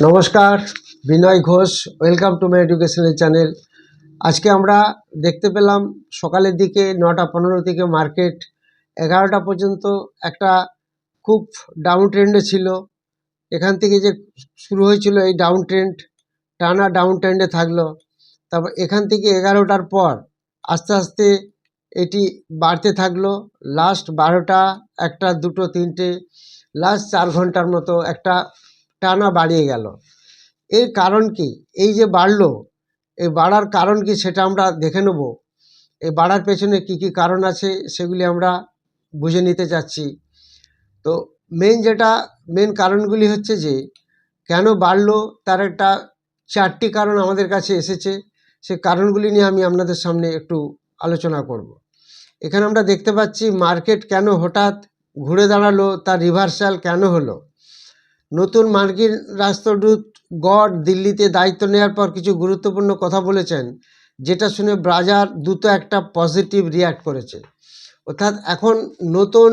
নমস্কার, Binay Ghosh. Welcome to my educational channel. আজকে আমরা দেখতে পেলাম সকালের দিকে 9:15 থেকে মার্কেট 11টা পর্যন্ত একটা খুব ডাউন ট্রেন্ডে ছিল। এখান থেকে যে শুরু হয়েছিল এই ডাউন ট্রেন্ড, টানা ডাউন ট্রেন্ডে থাকলো। তারপর এখান থেকে 11টার পর আস্তে আস্তে এটি বাড়তে থাকলো। লাস্ট 12টা, 1টা, 2টো, 3টে, লাস্ট 4 ঘন্টার মতো একটা টানা বাড়িয়ে গেল। এর কারণ কি? এই যে বাড়লো, এই বাড়ার কারণ কি সেটা আমরা দেখে নেব। এই বাড়ার পেছনে কি কি কারণ আছে সেগুলি আমরা বুঝে নিতে চাচ্ছি। তো মেন কারণগুলি হচ্ছে যে কেন বাড়লো, তার একটা 4টি কারণ আমাদের কাছে এসেছে। সেই কারণগুলি নিয়ে আমি আপনাদের সামনে একটু আলোচনা করব। এখানে আমরা দেখতে পাচ্ছি মার্কেট কেন হঠাৎ ঘুরে দাঁড়ালো, তার রিভার্সাল কেন হলো। নতুন মার্কিন রাষ্ট্রদূত গড দিল্লিতে দায়িত্ব নেওয়ার পর কিছু গুরুত্বপূর্ণ কথা বলেছেন, যেটা শুনে বাজার দ্রুত একটা পজিটিভ রিয়্যাক্ট করেছে। অর্থাৎ এখন নতুন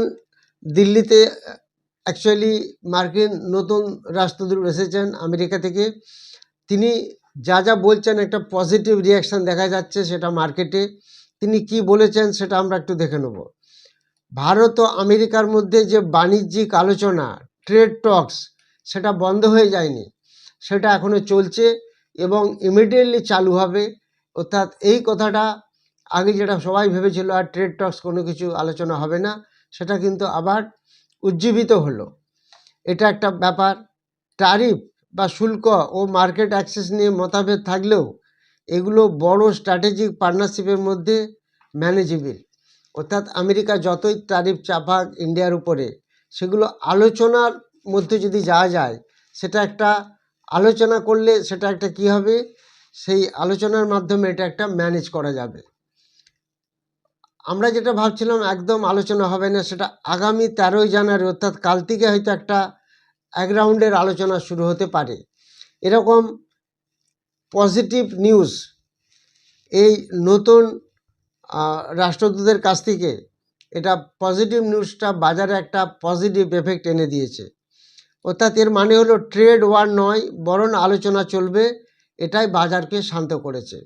দিল্লিতে অ্যাকচুয়ালি মার্কিন নতুন রাষ্ট্রদূত এসেছেন আমেরিকা থেকে। তিনি যা যা বলছেন একটা পজিটিভ রিয়াকশান দেখা যাচ্ছে সেটা মার্কেটে। তিনি কি বলেছেন সেটা আমরা একটু দেখে নেব। ভারত ও আমেরিকার মধ্যে যে বাণিজ্যিক আলোচনা, ট্রেড টক্স, সেটা বন্ধ হয়ে যায়নি, সেটা এখনও চলছে এবং ইমিডিয়েটলি চালু হবে। অর্থাৎ এই কথাটা আগে যেটা সবাই ভেবেছিল আর ট্রেড টক্স কোনো কিছু আলোচনা হবে না, সেটা কিন্তু আবার উজ্জীবিত হলো। এটা একটা ব্যাপার। ট্যারিফ বা শুল্ক ও মার্কেট অ্যাক্সেস নিয়ে মতভেদ থাকলেও এগুলো বড় স্ট্র্যাটেজিক পার্টনারশিপের মধ্যে ম্যানেজেবল। অর্থাৎ আমেরিকা যতই ট্যারিফ চাপাক ইন্ডিয়ার উপরে, সেগুলো আলোচনার মধ্যে যদি যাওয়া যায়, সেটা একটা আলোচনা করলে সেটা একটা কি হবে, সেই আলোচনার মাধ্যমে এটা একটা ম্যানেজ করা যাবে। আমরা যেটা ভাবছিলাম একদম আলোচনা হবে না, সেটা আগামী 13ই জানুয়ারি অর্থাৎ কাল থেকে হয়তো একটা এক রাউন্ডের আলোচনা শুরু হতে পারে। এরকম পজিটিভ নিউজ এই নতুন রাষ্ট্রদূতের কাছ থেকে, এটা পজিটিভ নিউজটা বাজারে একটা পজিটিভ এফেক্ট এনে দিয়েছে। অর্থাৎ এর মানে হলো ট্রেড ওয়ার নয়, বরং আলোচনা চলবে, এটাই বাজারকে শান্ত করেছে।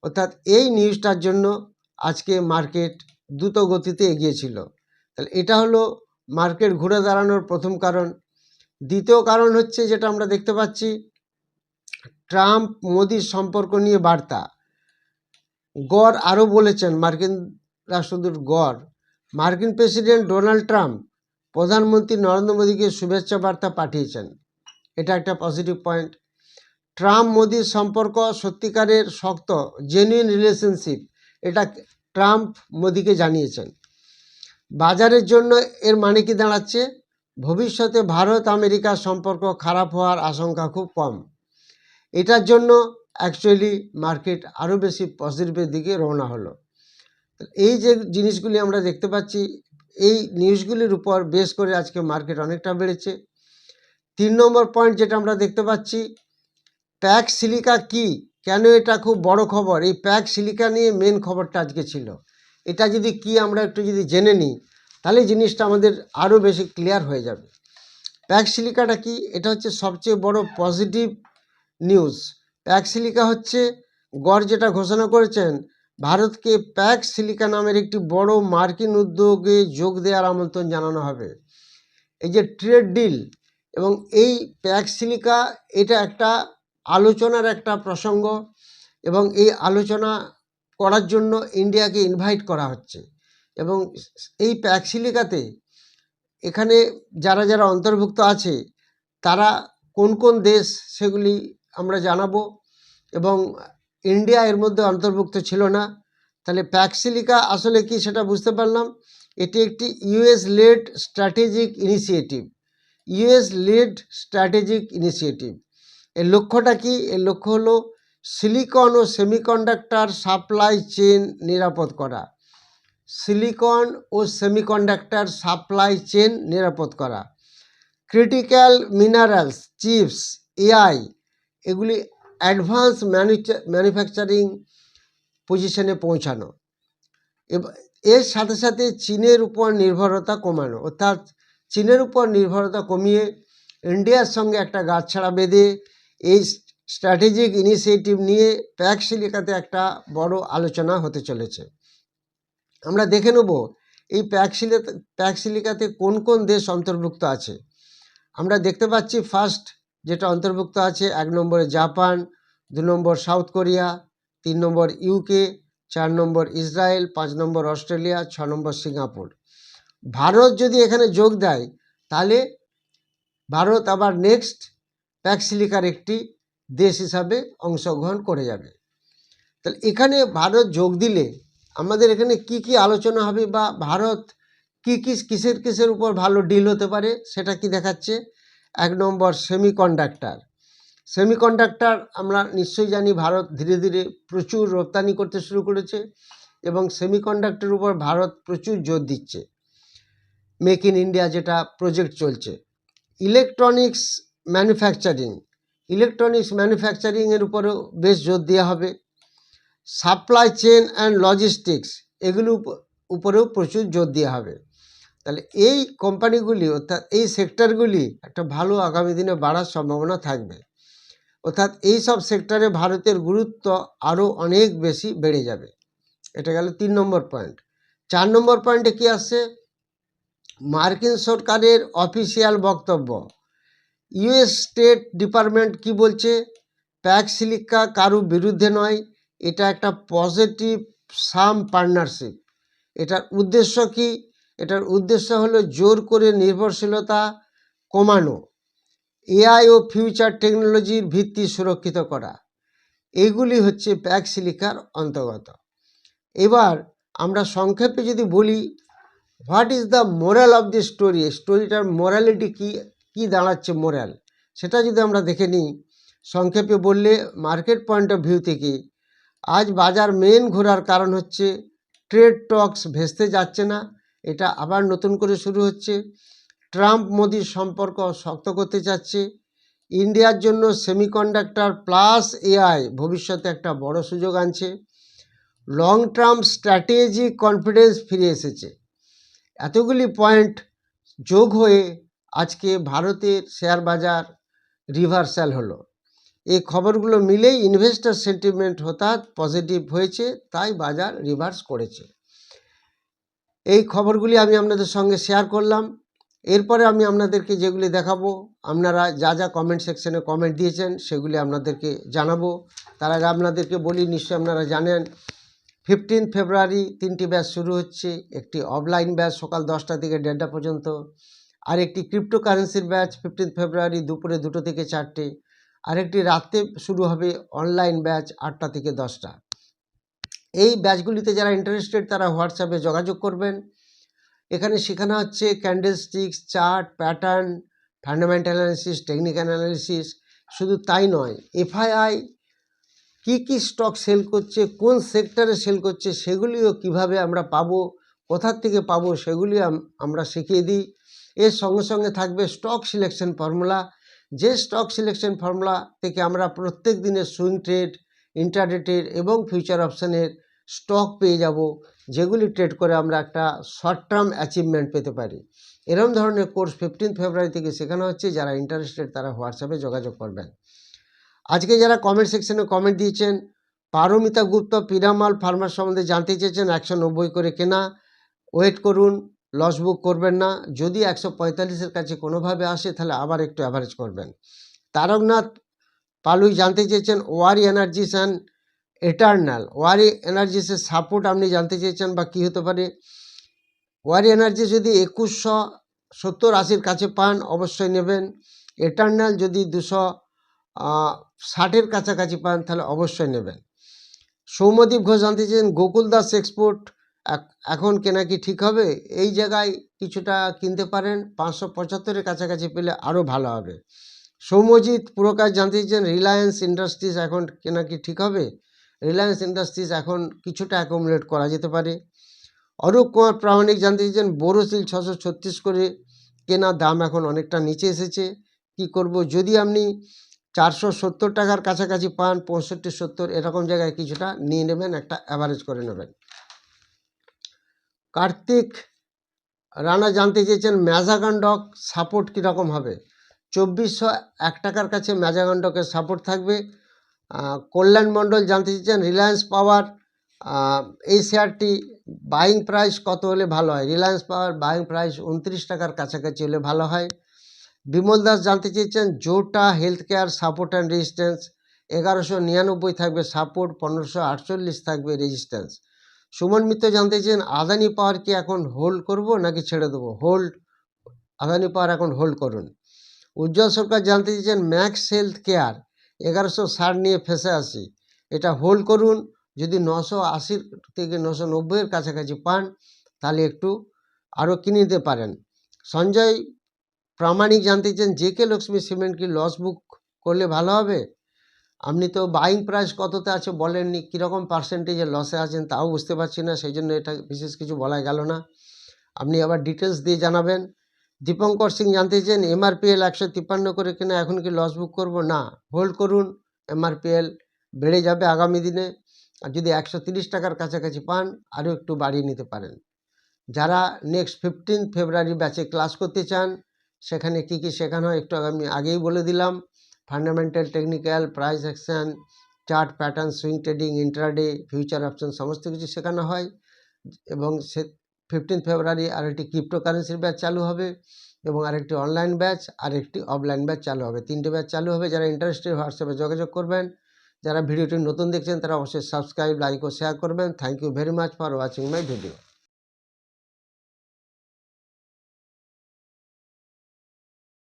অর্থাৎ এই নিউজটার জন্য আজকে মার্কেট দ্রুত গতিতে এগিয়েছিল। তাহলে এটা হলো মার্কেট ঘুরে দাঁড়ানোর প্রথম কারণ। দ্বিতীয় কারণ হচ্ছে যেটা আমরা দেখতে পাচ্ছি, ট্রাম্প মোদির সম্পর্ক নিয়ে বার্তা। গড় আরও বলেছেন, মার্কিন রাষ্ট্রদূত গড়, মার্কিন প্রেসিডেন্ট ডোনাল্ড ট্রাম্প প্রধানমন্ত্রী নরেন্দ্র মোদীকে শুভেচ্ছা বার্তা পাঠিয়েছেন। এটা একটা পজিটিভ পয়েন্ট। ট্রাম্প মোদির সম্পর্ক সত্যিকারের শক্ত, জেনুইন রিলেশনশিপ, এটা ট্রাম্প মোদিকে জানিয়েছেন। বাজারের জন্য এর মানে কি দাঁড়াচ্ছে? ভবিষ্যতে ভারত আমেরিকার সম্পর্ক খারাপ হওয়ার আশঙ্কা খুব কম। এটার জন্য অ্যাকচুয়ালি মার্কেট আরও বেশি পজিটিভের দিকে রওনা হলো। এই যে জিনিসগুলি আমরা দেখতে পাচ্ছি, এই নিউজগুলির উপর বেস করে আজকে মার্কেট অনেকটা বেড়েছে। 3 নম্বর পয়েন্ট যেটা আমরা দেখতে পাচ্ছি, প্যাক সিলিকা কি, কেন এটা খুব বড় খবর। এই প্যাক সিলিকা নিয়ে মেন খবরটা আজকে ছিল। এটা যদি কি আমরা একটু যদি জেনে নিই, তাহলে জিনিসটা আমাদের আরও বেশি ক্লিয়ার হয়ে যাবে। প্যাক সিলিকাটা কি? এটা হচ্ছে সবচেয়ে বড় পজিটিভ নিউজ। প্যাক সিলিকা হচ্ছে গড় যেটা ঘোষণা করেছেন, ভারতকে প্যাক সিলিকা নামের একটি বড় মার্কিন উদ্যোগে যোগ দেওয়ার আমন্ত্রণ জানানো হবে। এই যে ট্রেড ডিল এবং এই প্যাক সিলিকা, এটা একটা আলোচনার একটা প্রসঙ্গ এবং এই আলোচনা করার জন্য ইন্ডিয়াকে ইনভাইট করা হচ্ছে। এবং এই প্যাক সিলিকাতে এখানে যারা যারা অন্তর্ভুক্ত আছে, তারা কোন কোন দেশ সেগুলি আমরা জানাবো। এবং ইন্ডিয়া এর মধ্যে অন্তর্ভুক্ত ছিল না। তাহলে প্যাক সিলিকা আসলে কি সেটা বুঝতে পারলাম। এটি একটি US led strategic initiative. US led strategic initiative, এর লক্ষ্যটা কি? এর লক্ষ্য হলো সিলিকন ও সেমিকন্ডাক্টর সাপ্লাই চেন নিরাপদ করা। সিলিকন ও সেমিকন্ডাক্টর সাপ্লাই চেন নিরাপদ করা, ক্রিটিক্যাল মিনারেলস, চিপস, এআই, এগুলি অ্যাডভান্স ম্যানুফ্যাকচারিং পজিশনে পৌঁছানো। এর সাথে সাথে চীনের উপর নির্ভরতা কমানো। অর্থাৎ চীনের উপর নির্ভরতা কমিয়ে ইন্ডিয়ার সঙ্গে একটা গাছছাড়া বেঁধে এই স্ট্র্যাটেজিক ইনিশিয়েটিভ নিয়ে প্যাক সিলিকাতে একটা বড় আলোচনা হতে চলেছে। আমরা দেখে নেব এই প্যাক সিলিকাতে কোন কোন দেশ অন্তর্ভুক্ত আছে। আমরা দেখতে পাচ্ছি ফার্স্ট যেটা অন্তর্ভুক্ত আছে 1 নম্বরে জাপান, 2 নম্বর সাউথ কোরিয়া, 3 নম্বর ইউকে, 4 নম্বর ইসরায়েল, 5 নম্বর অস্ট্রেলিয়া, 6 নম্বর সিঙ্গাপুর। ভারত যদি এখানে যোগ দেয় তাহলে ভারত আবার নেক্সট প্যাক সিলিকার একটি দেশ হিসাবে অংশগ্রহণ করে যাবে। তাহলে এখানে ভারত যোগ দিলে আমাদের এখানে কি কি আলোচনা হবে বা ভারত কিসের উপর ভালো ডিল হতে পারে সেটা কি দেখাচ্ছে। 1 নম্বর সেমিকন্ডাক্টর আমরা নিশ্চয়ই জানি ভারত ধীরে ধীরে প্রচুর রপ্তানি করতে শুরু করেছে এবং সেমিকন্ডাক্টরের উপর ভারত প্রচুর জোর দিচ্ছে। মেক ইন ইন্ডিয়া যেটা প্রজেক্ট চলছে। ইলেকট্রনিক্স ম্যানুফ্যাকচারিংয়ের উপরেও বেশ জোর দেওয়া হবে। সাপ্লাই চেন অ্যান্ড লজিস্টিক্স এগুলো উপরেও প্রচুর জোর দেওয়া হবে। তাহলে এই কোম্পানিগুলি অর্থাৎ এই সেক্টরগুলি একটা ভালো আগামী দিনে বাড়ার সম্ভাবনা থাকবে। অর্থাৎ এই সব সেক্টরে ভারতের গুরুত্ব আরও অনেক বেশি বেড়ে যাবে। এটা গেল 3 নম্বর পয়েন্ট। 4 নম্বর পয়েন্টে কি আসছে, মার্কিন সরকারের অফিসিয়াল বক্তব্য। ইউএস স্টেট ডিপার্টমেন্ট কি বলছে, প্যাক সিলিকা কারো বিরুদ্ধে নয়, এটা একটা পজিটিভ সাম পার্টনারশিপ। এটার উদ্দেশ্য কি, এটার উদ্দেশ্য হলো জোর করে নির্ভরশীলতা কমানো, এআই ও ফিউচার টেকনোলজির ভিত্তি সুরক্ষিত করা, এইগুলি হচ্ছে প্যাক সিলিকার অন্তর্গত। এবার আমরা সংক্ষেপে যদি বলি what is the moral of the স্টোরিটার মোরালিটি কি দাঁড়াচ্ছে মোরাল, সেটা যদি আমরা দেখে নিই সংক্ষেপে বললে, মার্কেট পয়েন্ট অফ ভিউ থেকে আজ বাজার মেন ঘোরার কারণ হচ্ছে ট্রেড টক্স ভেস্তে যাচ্ছে না, এটা আবার নতুন করে শুরু হচ্ছে। ট্রাম্প মোদির সম্পর্ক শক্ত করতে চাচ্ছে। ইন্ডিয়ার জন্য সেমিকন্ডাক্টর প্লাস এআই ভবিষ্যতে একটা বড় সুযোগ আনছে। লং টার্ম স্ট্র্যাটেজিক কনফিডেন্স ফিরে এসেছে। এতগুলি পয়েন্ট যোগ হয়ে আজকে ভারতের শেয়ার বাজার রিভার্সাল হলো। এই খবরগুলো মিলেই ইনভেস্টর সেন্টিমেন্ট হঠাৎ পজিটিভ হয়েছে, তাই বাজার রিভার্স করেছে। এই খবরগুলি আমি আপনাদের সঙ্গে শেয়ার করলাম। এরপরে আমি আপনাদেরকে যেগুলি দেখাবো, আপনারা যা যা কমেন্ট সেকশনে কমেন্ট দিয়েছেন সেগুলি আপনাদেরকে জানাবো। তার আগে আপনাদেরকে বলি, নিশ্চয়ই আপনারা জানেন 15 ফেব্রুয়ারি 3টি ব্যাচ শুরু হচ্ছে। একটি অফলাইন ব্যাচ সকাল 10টা থেকে 1:30 পর্যন্ত, আর একটি ক্রিপ্টোকারেন্সির ব্যাচ 15 ফেব্রুয়ারি দুপুরে 2টো থেকে 4টে, আরেকটি রাতে শুরু হবে অনলাইন ব্যাচ 8টা থেকে 10টা। এই ব্যাচগুলিতে যারা ইন্টারেস্টেড তারা হোয়াটসঅ্যাপে যোগাযোগ করবেন। এখানে শেখানো হচ্ছে candlesticks, chart, pattern, fundamental analysis, technical analysis. শুধু তাই নয়, এফআইআই কি স্টক সেল করছে, কোন সেক্টরে সেল করছে, সেগুলিও কিভাবে আমরা পাবো, কোথার থেকে পাবো, সেগুলি আমরা শিখিয়ে দিই। এর সঙ্গে সঙ্গে থাকবে স্টক সিলেকশন ফর্মুলা, যে স্টক সিলেকশন ফর্মুলা থেকে আমরা প্রত্যেক দিনের সুইং ট্রেড, ইন্টারডে ট্রেড এবং ফিউচার অপশানের স্টক পেয়ে যাব, যেগুলি ট্রেড করে আমরা একটা শর্ট টার্ম অ্যাচিভমেন্ট পেতে পারি। এরকম ধরনের কোর্স 15 ফেব্রুয়ারি থেকে শেখানো হচ্ছে। যারা ইন্টারেস্টেড তারা হোয়াটসঅ্যাপে যোগাযোগ করবেন। আজকে যারা কমেন্ট সেকশনে কমেন্ট দিয়েছেন, পারমিতা গুপ্ত পিরামাল ফার্মার সম্বন্ধে জানতে চেয়েছেন, 190 করে কেনা, ওয়েট করুন, লস বুক করবেন না। যদি 145-এর কাছে কোনোভাবে আসে তাহলে আবার একটু অ্যাভারেজ করবেন। তারকনাথ পালুই জানতে চেয়েছেন Waaree Energies and Eternal. Waaree এনার্জিসের সাপোর্ট আপনি জানতে চেয়েছেন বা কী হতে পারে। ওয়ারি এনার্জি যদি 2170-80-র কাছে পান অবশ্যই নেবেন। এটার্নাল যদি 260-এর কাছাকাছি পান তাহলে অবশ্যই নেবেন। সৌম্যদীপ ঘোষ জানতে চেয়েছেন গোকুল দাস এক্সপোর্ট এখন কেনা কি ঠিক হবে। এই জায়গায় কিছুটা কিনতে পারেন, 575-এর কাছাকাছি পেলে আরও ভালো হবে। সৌম্যজিৎ পুরকাজ জানতে চেয়েছেন রিলায়েন্স ইন্ডাস্ট্রিজ এখন কেনা কি ঠিক হবে। রিলায়েন্স ইন্ডাস্ট্রিজ এখন কিছুটা অ্যাকুমুলেট করা যেতে পারে। অরূপ কুমার প্রামাণিক জানতে চেয়েছেন বোরোসিল 636 করে কেনা, দাম এখন অনেকটা নিচে এসেছে, কি করব। যদি আপনি 470 টাকার কাছাকাছি পান, 65-70 এরকম জায়গায় কিছুটা নিয়ে নেবেন, একটা অ্যাভারেজ করে নেবেন। কার্তিক রানা জানতে চেয়েছেন ম্যাজাগান ডক সাপোর্ট কীরকম হবে। 2401 টাকার কাছে ম্যাজাগন্ডকের সাপোর্ট থাকবে। কল্যাণ মণ্ডল জানতে চাইছেন রিলায়েন্স পাওয়ার এই শেয়ারটি বাইং প্রাইস কত হলে ভালো হয়? রিলায়েন্স পাওয়ার বাইং প্রাইস 29 টাকার কাছাকাছি হলে ভালো হয়। বিমল দাস জানতে চেয়েছেন Zota health care support and resistance 1199 থাকবে সাপোর্ট, 1548 থাকবে রেজিস্ট্যান্স। সুমন মিত্র জানতে চেয়েছেন আদানি পাওয়ার কি এখন হোল্ড করব নাকি ছেড়ে দেবো? হোল্ড, আদানি পাওয়ার এখন হোল্ড করুন। উজ্জ্বল সরকার জানতে চেয়েছেন ম্যাক্স হেলথ কেয়ার 1160 নিয়ে ফেসে আসি, এটা হোল্ড করুন। যদি 980 থেকে 990-এর কাছাকাছি পান তাহলে একটু আরও কিনে নিতে পারেন। সঞ্জয় প্রামাণিক জানতে চান জেকে লক্ষ্মী সিমেন্ট কি লস বুক করলে ভালো হবে? আপনি তো বাইং প্রাইস কততে আছে বলেননি, কীরকম পার্সেন্টেজে লসে আছেন তাও বুঝতে পারছি না, সেই জন্য এটা বিশেষ কিছু বলা গেল না। আপনি আবার ডিটেলস দিয়ে জানাবেন। দীপঙ্কর সিং জানতে চান এমআরপিএল 153 করে কিনা এখন কি লস বুক করব? না, হোল্ড করুন, এমআরপিএল বেড়ে যাবে আগামী দিনে। আর যদি 130 টাকার কাছাকাছি পান আরও একটু বাড়িয়ে নিতে পারেন। যারা নেক্সট 15 ফেব্রুয়ারি ব্যাচে ক্লাস করতে চান সেখানে কি কি শেখানো হয় একটু আমি আগেই বলে দিলাম। Fundamental, technical, price action, chart pattern, swing trading, intraday, future option সমস্ত কিছু শেখানো হয়। এবং 15 ফেব্রুয়ারি আরেকটি ক্রিপ্টোকারেন্সির ব্যাচ চালু হবে এবং আরেকটি অনলাইন ব্যাচ আর একটি অফলাইন ব্যাচ চালু হবে। 3টে ব্যাচ চালু হবে। যারা ইন্টারেস্টেড হোয়াটসঅ্যাপে যোগাযোগ করবেন। যারা ভিডিওটি নতুন দেখছেন তারা অবশ্যই সাবস্ক্রাইব, লাইক ও শেয়ার করবেন। Thank you very much for watching my video.